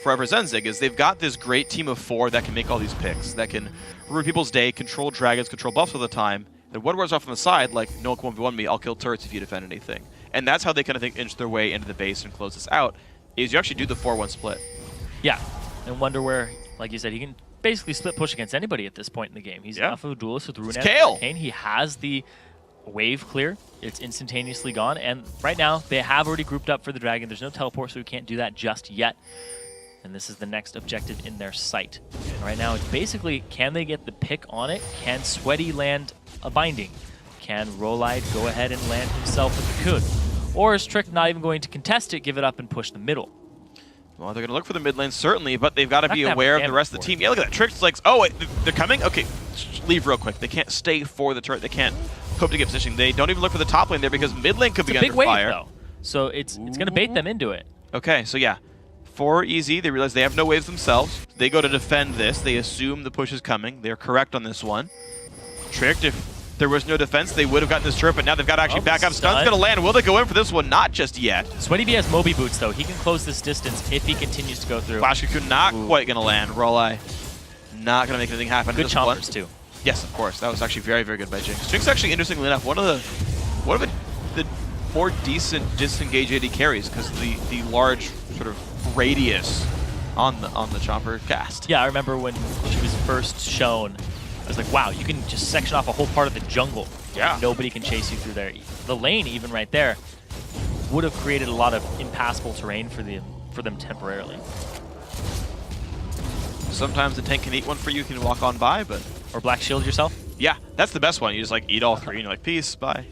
4everzenzyg, is they've got this great team of 4 that can make all these picks, that can ruin people's day, control dragons, control buffs all the time. And Wonderwear's off on the side, like, no one can 1v1 me, I'll kill turrets if you defend anything. And that's how they kind of inch their way into the base and close this out, is you actually do the 4-1 split. Yeah, and Wonderwear, like you said, he can basically split push against anybody at this point in the game. He's enough of a duelist with Rune and Arcane. He has the wave clear. It's instantaneously gone, and right now they have already grouped up for the dragon. There's no teleport, so we can't do that just yet. And this is the next objective in their sight. And right now it's basically, can they get the pick on it? Can Sweaty land a binding? Can Rolide go ahead and land himself a cocoon? Or is Trick not even going to contest it, give it up, and push the middle? Well, they're going to look for the mid lane, certainly, but they've got to be aware of the rest of the team. Yeah, look at that. Trick's like, oh, wait, they're coming? Okay, leave real quick. They can't stay for the turret. They can't hope to get positioning. They don't even look for the top lane there because mid lane could be under fire. Wave, though. So it's going to bait them into it. Okay, so yeah. 4EZ, they realize they have no waves themselves. They go to defend this. They assume the push is coming. They're correct on this one. Tricked, if there was no defense, they would have gotten this turret, but now they've got to actually back up. Stun's going to land. Will they go in for this one? Not just yet. Sweaty B has Moby Boots, though. He can close this distance if he continues to go through. Flash Cocoon not quite going to land. Rolleye not going to make anything happen. Good chompers, too. Yes, of course. That was actually very, very good by Jinx. Jinx actually, interestingly enough, one of the more decent disengage AD carries because the large sort of radius on the chomper cast. Yeah, I remember when she was first shown. I was like, wow, you can just section off a whole part of the jungle. Yeah. Nobody can chase you through there. The lane, even right there, would have created a lot of impassable terrain for them temporarily. Sometimes the tank can eat one for you, you can walk on by, but... Or black shield yourself? Yeah, that's the best one. You just like eat all 3 and you're like, peace, bye.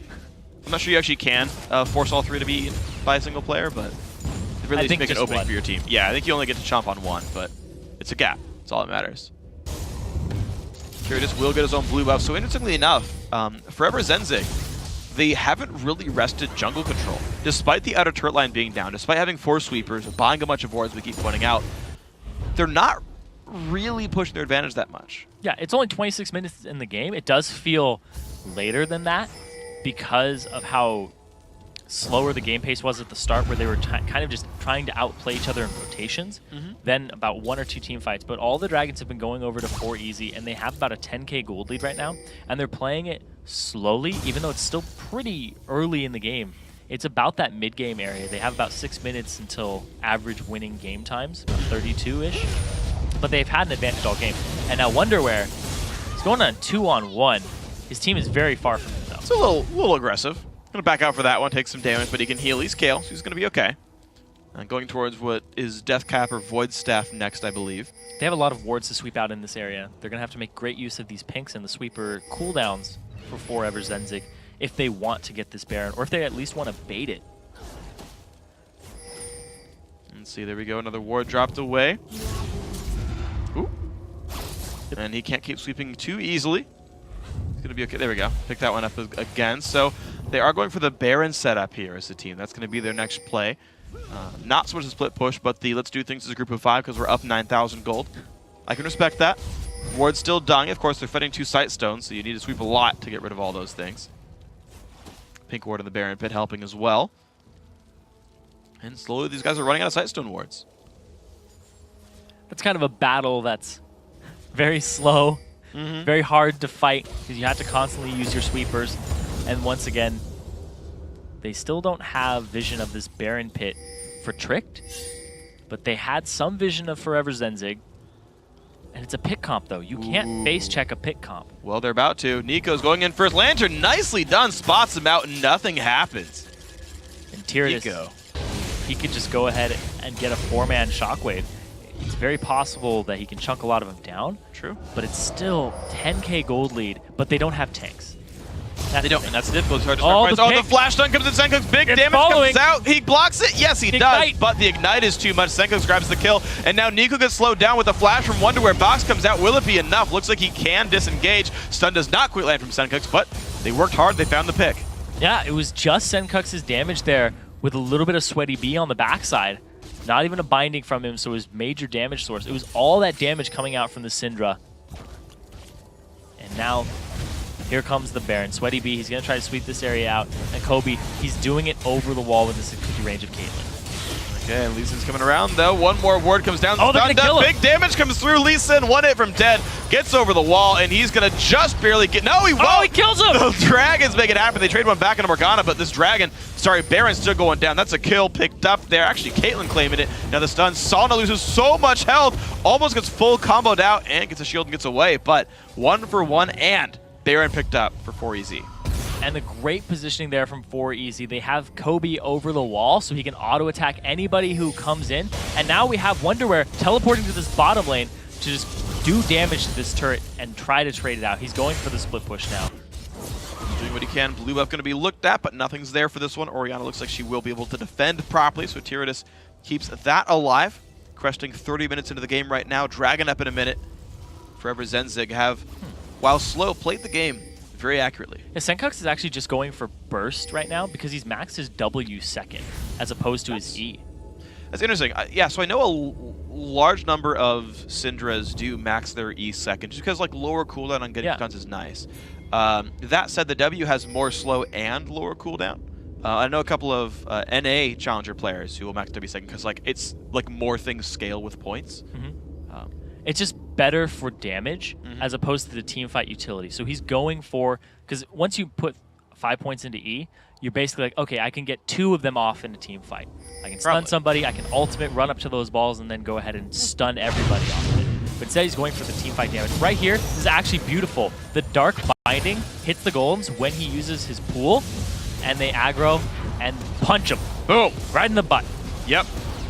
I'm not sure you actually can force all 3 to be eaten by a single player, but it really needs to make an opening for your team. Yeah, I think you only get to chomp on 1, but it's a gap. That's all that matters. Curious will get his own blue buff. So interestingly enough, 4everzenzyg, they haven't really rested jungle control. Despite the outer turret line being down, despite having 4 sweepers, buying a bunch of wards we keep pointing out, they're not really pushing their advantage that much. Yeah, it's only 26 minutes in the game. It does feel later than that because of how slower the game pace was at the start, where they were kind of just trying to outplay each other in rotations. Then about 1 or 2 team fights. But all the Dragons have been going over to 4EZ, and they have about a 10k gold lead right now, and they're playing it slowly, even though it's still pretty early in the game. It's about that mid-game area. They have about 6 minutes until average winning game times, about 32-ish. But they've had an advantage all game. And now Wonderwear is going on 2-on-1. His team is very far from him, though. It's a little aggressive. Going to back out for that one, take some damage, but he can heal. He's Kale, so he's going to be okay. Going towards what is Death Cap or Void Staff next, I believe. They have a lot of wards to sweep out in this area. They're going to have to make great use of these pinks and the sweeper cooldowns for 4everzenzyg if they want to get this Baron, or if they at least want to bait it. Let's see, there we go. Another ward dropped away. Ooh. And he can't keep sweeping too easily. He's going to be okay. There we go. Pick that one up again. So they are going for the Baron setup here as a team. That's going to be their next play. Not so much a split push, but the let's do things as a group of 5 because we're up 9,000 gold. I can respect that. Ward's still dying. Of course, they're fighting 2 sight stones, so you need to sweep a lot to get rid of all those things. Pink ward in the Baron pit helping as well. And slowly these guys are running out of sight stone wards. That's kind of a battle that's very slow. Very hard to fight because you have to constantly use your sweepers. And once again, They still don't have vision of this Baron pit for Tricked, but they had some vision of 4everzenzyg. And it's a pit comp, though. You can't face check a pit comp. Well, they're about to. Nico's going in first. Lantern, nicely done. Spots him out, and nothing happens. And Tyrannus, he could just go ahead and get a 4-man shockwave. It's very possible that he can chunk a lot of them down. True. But it's still 10k gold lead, but they don't have tanks. They don't, and that's the difficulty. The flash stun comes in. Senkuk's big damage following. comes out. He blocks it. Yes, he does. But the ignite is too much. Senkuk grabs the kill. And now Nico gets slowed down with a flash from Wonderware. Box comes out. Will it be enough? Looks like he can disengage. Stun does not quite land from Senkuk's, but they worked hard. They found the pick. Yeah, it was just Senkuk's damage there with a little bit of Sweaty B on the backside. Not even a binding from him, so his major damage source. It was all that damage coming out from the Syndra. And now, here comes the Baron. Sweaty B, he's going to try to sweep this area out. And Kobe, he's doing it over the wall with the 650 range of Caitlyn. Okay, and Lee Sin's coming around, though. One more ward comes down. Oh, they're going to kill him. Big damage comes through. Lee Sin, 1 hit from dead. Gets over the wall, and he's going to just barely get... No, he won't! Oh, he kills him! The Dragons make it happen. They trade one back into Morgana, but this Dragon... Sorry, Baron's still going down. That's a kill picked up there. Actually, Caitlyn claiming it. Now the stun. Sauna loses so much health. Almost gets full comboed out and gets a shield and gets away. But 1 for 1, and Baron picked up for 4EZ. And the great positioning there from 4EZ. They have Kobe over the wall so he can auto-attack anybody who comes in. And now we have Wonderware teleporting to this bottom lane to just do damage to this turret and try to trade it out. He's going for the split push now. Doing what he can. Blue buff going to be looked at, but nothing's there for this one. Orianna looks like she will be able to defend properly, so Tyrannus keeps that alive. Cresting 30 minutes into the game right now. Dragon up in a minute. 4everzenzyg have, while slow, played the game very accurately. Yeah, Senkuk's is actually just going for burst right now because he's maxed his W second as opposed to his E. That's interesting. Yeah, so I know a large number of Syndras do max their E second just because like lower cooldown on getting stuns is nice. That said, the W has more slow and lower cooldown. I know a couple of NA challenger players who will max W second because like it's like more things scale with points. It's just better for damage as opposed to the team fight utility. So he's going for, because once you put 5 points into E, you're basically like, okay, I can get 2 of them off in a team fight. I can stun somebody, I can ultimate, run up to those balls, and then go ahead and stun everybody off of it. But instead he's going for the team fight damage. Right here, this is actually beautiful. The Dark Binding hits the Golems when he uses his pool, and they aggro and punch him. Boom! Right in the butt. Yep.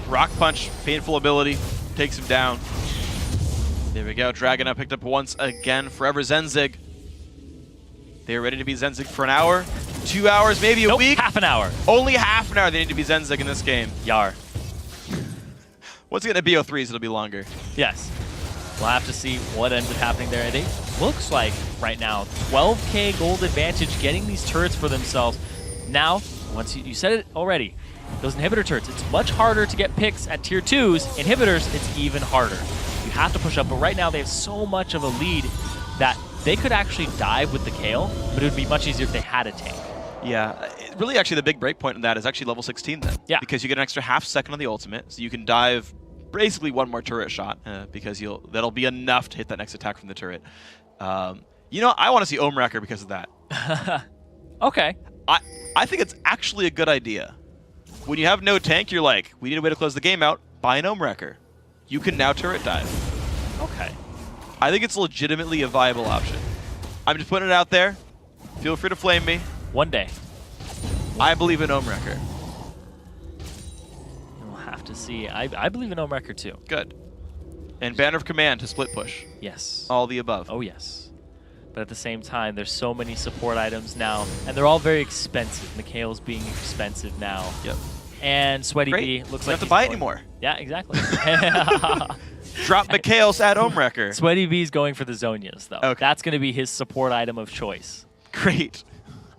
Rock Punch, painful ability, takes him down. There we go. Dragon up picked up once again. 4everzenzyg. They're ready to be Zenzig for an hour, 2 hours, maybe a week. Half an hour. Only half an hour they need to be Zenzig in this game. Yar. Once you get to BO3s, it'll be longer. Yes. We'll have to see what ends up happening there. It looks like right now 12k gold advantage getting these turrets for themselves. Now, once you said it already, those inhibitor turrets, it's much harder to get picks at tier 2s. Inhibitors, it's even harder. You have to push up, but right now they have so much of a lead that they could actually dive with the Kayle, but it would be much easier if they had a tank. Yeah, really actually the big breakpoint in that is actually level 16 then. Yeah. Because you get an extra half second on the ultimate, so you can dive basically one more turret shot, because that'll be enough to hit that next attack from the turret. You know, I want to see Ohm Wrecker because of that. Okay. I think it's actually a good idea. When you have no tank, you're like, we need a way to close the game out, buy an Ohm Wrecker. You can now turret dive. Okay. I think it's legitimately a viable option. I'm just putting it out there. Feel free to flame me. One day. I believe in Ohm Wrecker. We'll have to see. I believe in Ohm Wrecker too. Good. And Banner of Command to split push. Yes. All the above. Oh, yes. But at the same time, there's so many support items now, and they're all very expensive. Mikhail's being expensive now. Yep. And Sweaty B looks like you don't have to buy it anymore. Yeah, exactly. Drop Mikhail's at Ohm Wrecker. Sweaty B's going for the Zonias, though. Okay. That's going to be his support item of choice. Great.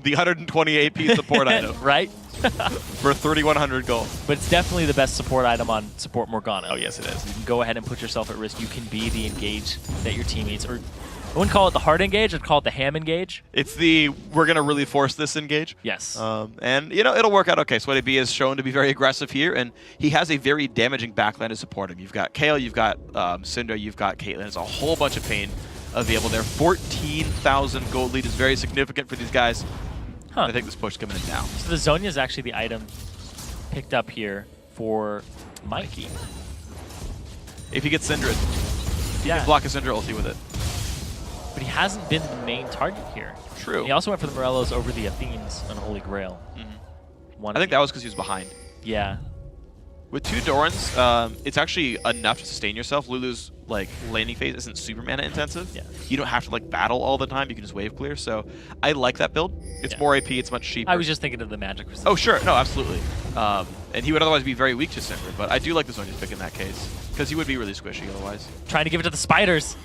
The 120 AP support item. Right? For 3,100 gold. But it's definitely the best support item on support Morgana. Oh, yes, it is. You can go ahead and put yourself at risk. You can be the engage that your teammates, or I wouldn't call it the hard engage, I'd call it the ham engage. It's the, we're going to really force this engage. Yes. And, you know, it'll work out okay. Sweaty B is shown to be very aggressive here, and he has a very damaging backline to support him. You've got Kayle, you've got Syndra, you've got Caitlyn. It's a whole bunch of pain available there. 14,000 gold lead is very significant for these guys. Huh. I think this push is coming in now. So the Zhonya is actually the item picked up here for Mikey. If he gets Syndra, he can block a Syndra ulti with it. But he hasn't been the main target here. True. He also went for the Morellos over the Athenes on Holy Grail. I think that was because he was behind. Yeah. With 2 Dorans, it's actually enough to sustain yourself. Lulu's like laning phase isn't super mana intensive. Yeah. You don't have to like battle all the time. You can just wave clear. So I like that build. It's more AP. It's much cheaper. I was just thinking of the magic. Oh sure, no, absolutely. And he would otherwise be very weak to Syndra, but I do like the Zonya's pick in that case because he would be really squishy otherwise. Trying to give it to the spiders.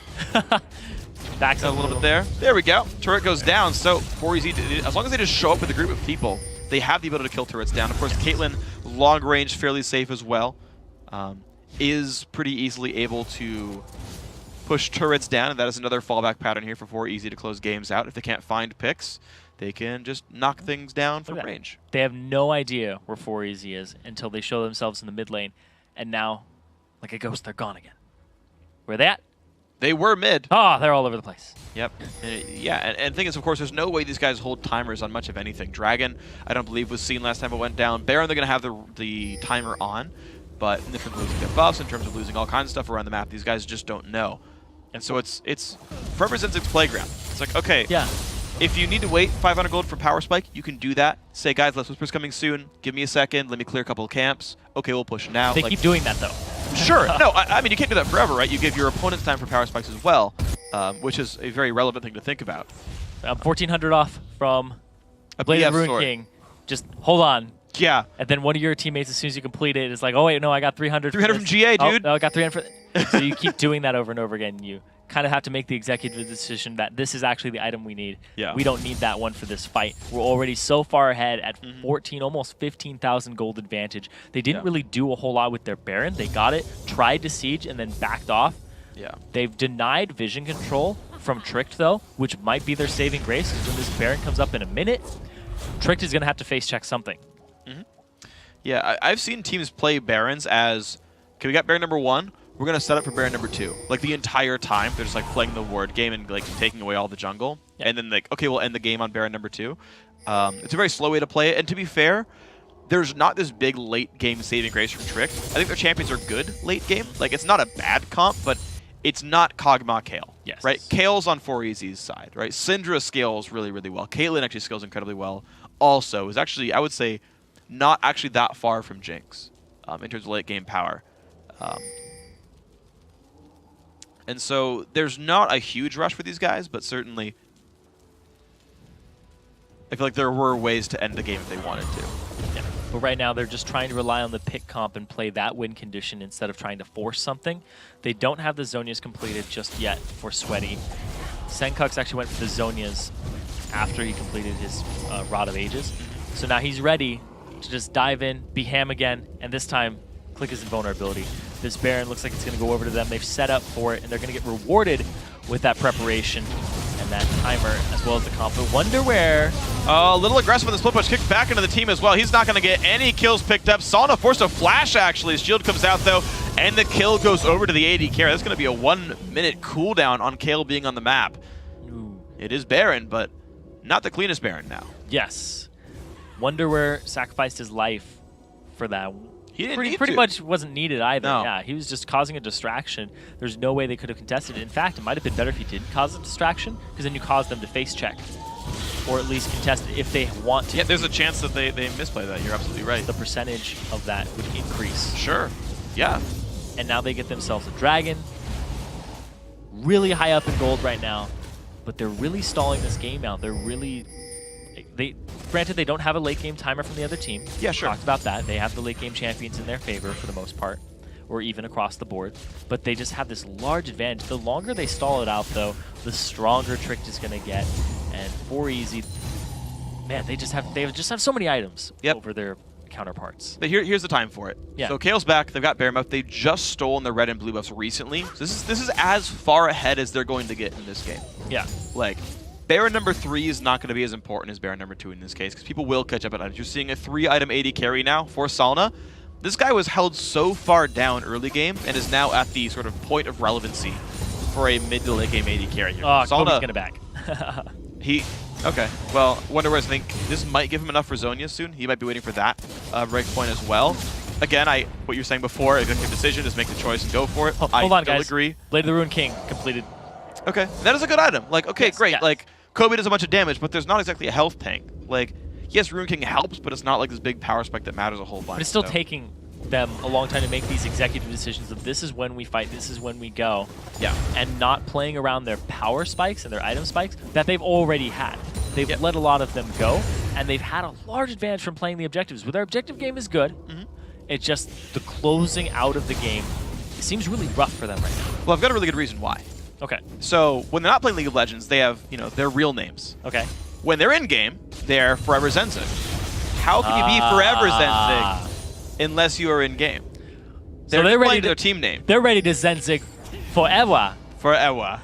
Backs up a little bit there. There we go. Turret goes down. So 4EZ, as long as they just show up with a group of people, they have the ability to kill turrets down. Of course, Caitlyn, long range, fairly safe as well, is pretty easily able to push turrets down, and that is another fallback pattern here for 4EZ to close games out. If they can't find picks, they can just knock things down from range. They have no idea where 4EZ is until they show themselves in the mid lane, and now, like a ghost, they're gone again. Where are they at? They were mid. Oh, they're all over the place. Yep. Yeah, and the thing is, of course, there's no way these guys hold timers on much of anything. Dragon, I don't believe, was seen last time it went down. Baron, they're going to have the timer on, but in terms of losing their buffs, in terms of losing all kinds of stuff around the map, these guys just don't know. And so it's 4everzenzyg's playground. It's like, okay, yeah. If you need to wait 500 gold for Power Spike, you can do that. Say, guys, Let's Whisper's coming soon. Give me a second. Let me clear a couple of camps. Okay, we'll push now. They keep doing that, though. Sure. No, I mean, you can't do that forever, right? You give your opponents time for Power Spikes as well, which is a very relevant thing to think about. 1,400 off from a Blade of BF Ruin sword. King. Just hold on. Yeah. And then one of your teammates, as soon as you complete it, is like, oh, wait, no, I got 300. 300 from GA, dude. Oh, no, I got 300 So you keep doing that over and over again. You kind of have to make the executive decision that this is actually the item we need. Yeah. We don't need that one for this fight. We're already so far ahead at 14, almost 15,000 gold advantage. They didn't really do a whole lot with their Baron. They got it, tried to siege, and then backed off. Yeah. They've denied vision control from Tricked, though, which might be their saving grace, because when this Baron comes up in a minute, Tricked is going to have to face check something. Yeah, I've seen teams play Barons as, okay, we got Baron number 1, we're going to set up for Baron number 2. Like, the entire time, they're just, like, playing the ward game and, like, taking away all the jungle. Yeah. And then, like, okay, we'll end the game on Baron number 2. It's a very slow way to play it. And to be fair, there's not this big late-game saving grace from Trick. I think their champions are good late game. Like, it's not a bad comp, but it's not Kog'Maw Kayle. Yes. Right? Kale's on 4EZ's side, right? Syndra scales really, really well. Caitlyn actually scales incredibly well. Also, is actually, I would say, not actually that far from Jinx in terms of late-game power. And so there's not a huge rush for these guys, but certainly I feel like there were ways to end the game if they wanted to. Yeah. But right now they're just trying to rely on the pick comp and play that win condition instead of trying to force something. They don't have the Zhonya's completed just yet for Sweaty. Senkux actually went for the Zhonya's after he completed his Rod of Ages. So now he's ready to just dive in, be Ham again, and this time click his invulnerability. This Baron looks like it's going to go over to them. They've set up for it, and they're going to get rewarded with that preparation and that timer, as well as the comp. But wonder where... A little aggressive with the split push, kicked back into the team as well. He's not going to get any kills picked up. Salna forced a flash, actually. His shield comes out, though, and the kill goes over to the AD carry. That's going to be a 1-minute cooldown on Kayle being on the map. Ooh. It is Baron, but not the cleanest Baron now. Yes. Wonder where sacrificed his life for that. He didn't pretty much wasn't needed either. No. Yeah, he was just causing a distraction. There's no way they could have contested it. In fact, it might have been better if he didn't cause a distraction, because then you cause them to face check, or at least contest it if they want to. Yeah, there's a chance that they misplay that. You're absolutely right. The percentage of that would increase. Sure. Yeah. And now they get themselves a dragon. Really high up in gold right now, but they're really stalling this game out. They're really... Granted, they don't have a late game timer from the other team. Yeah, sure. Talked about that. They have the late game champions in their favor for the most part, or even across the board. But they just have this large advantage. The longer they stall it out, though, the stronger Tricked is going to get. And 4EZ, man, they just have so many items over their counterparts. But here's the time for it. Yeah. So Kale's back. They've got Bear Mouth. They've just stolen the red and blue buffs recently. So this is as far ahead as they're going to get in this game. Yeah. Like, Baron number 3 is not going to be as important as Baron number 2 in this case, because people will catch up on items. You're seeing a 3-item AD carry now for Salna. This guy was held so far down early game and is now at the sort of point of relevancy for a mid to late game AD carry here. Oh, Salna, Kobe's going to back. Okay. Well, Wonderwares, I think this might give him enough for Zonya soon. He might be waiting for that breakpoint as well. Again, what you were saying before, executive decision, just make the choice and go for it. Hold on, still guys. agree. Blade of the Ruined King completed. Okay, that is a good item. Like, okay, Yes, great. yes. Like, Kobe does a bunch of damage, but there's not exactly a health tank. Like, yes, Ruined King helps, but it's not like this big power spike that matters a whole bunch. But it's still so. taking them a long time to make these executive decisions of this is when we fight, this is when we go. Yeah. And not playing around their power spikes and their item spikes that they've already had. They've let a lot of them go, and they've had a large advantage from playing the objectives. Where their objective game is good, it's just the closing out of the game seems really rough for them right now. Well, I've got a really good reason why. Okay. So, when they're not playing League of Legends, they have, their real names. Okay. When they're in-game, they're 4everzenzyg. How can you be 4everzenzyg unless you are in-game? So they're ready playing to their team name. They're ready to Zenzig forever. Forever.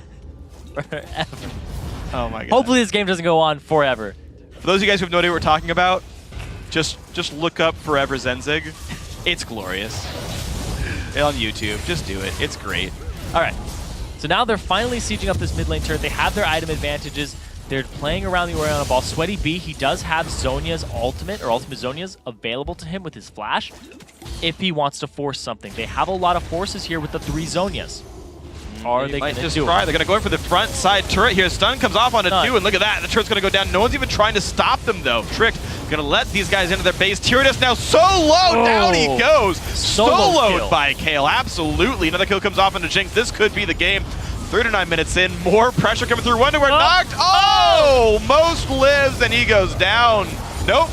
Forever. Oh my god. Hopefully this game doesn't go on forever. For those of you guys who have no idea what we're talking about, just look up 4everzenzyg. It's glorious. On YouTube. Just do it. It's great. All right. So now they're finally sieging up this mid lane turret. They have their item advantages. They're playing around the Oriana ball. Sweaty B, he does have Zonya's ultimate, or ultimate Zonya's, available to him with his flash if he wants to force something. They have a lot of forces here with the 3 Zonyas. Are they going to do it? They're going to go in for the front side turret here. Stun comes off on a 2, and look at that. The turret's going to go down. No one's even trying to stop them, though. Tricked. Going to let these guys into their base. Tyrannus now solo. Down he goes. Soloed by Kale. Absolutely. Another kill comes off into Jinx. This could be the game. 39 minutes in. More pressure coming through. Wonderware knocked. Oh! Most lives, and he goes down. Nope.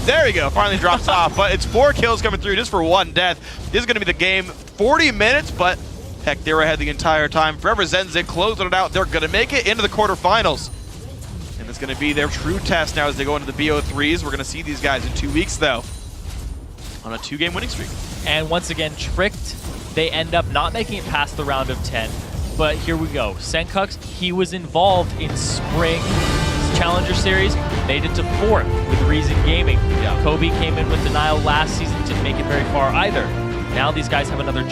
There we go. Finally drops off. But it's 4 kills coming through just for 1 death. This is going to be the game. 40 minutes, but heck, they were ahead the entire time. 4everzenzyg closing it out. They're going to make it into the quarterfinals. And it's going to be their true test now as they go into the BO3s. We're going to see these guys in 2 weeks, though, on a 2-game winning streak. And once again, tricked. They end up not making it past the round of 10. But here we go. Senkux, he was involved in Spring Challenger Series, made it to 4th with Reason Gaming. Yeah. Kobe came in with Denial last season, didn't make it very far either. Now these guys have another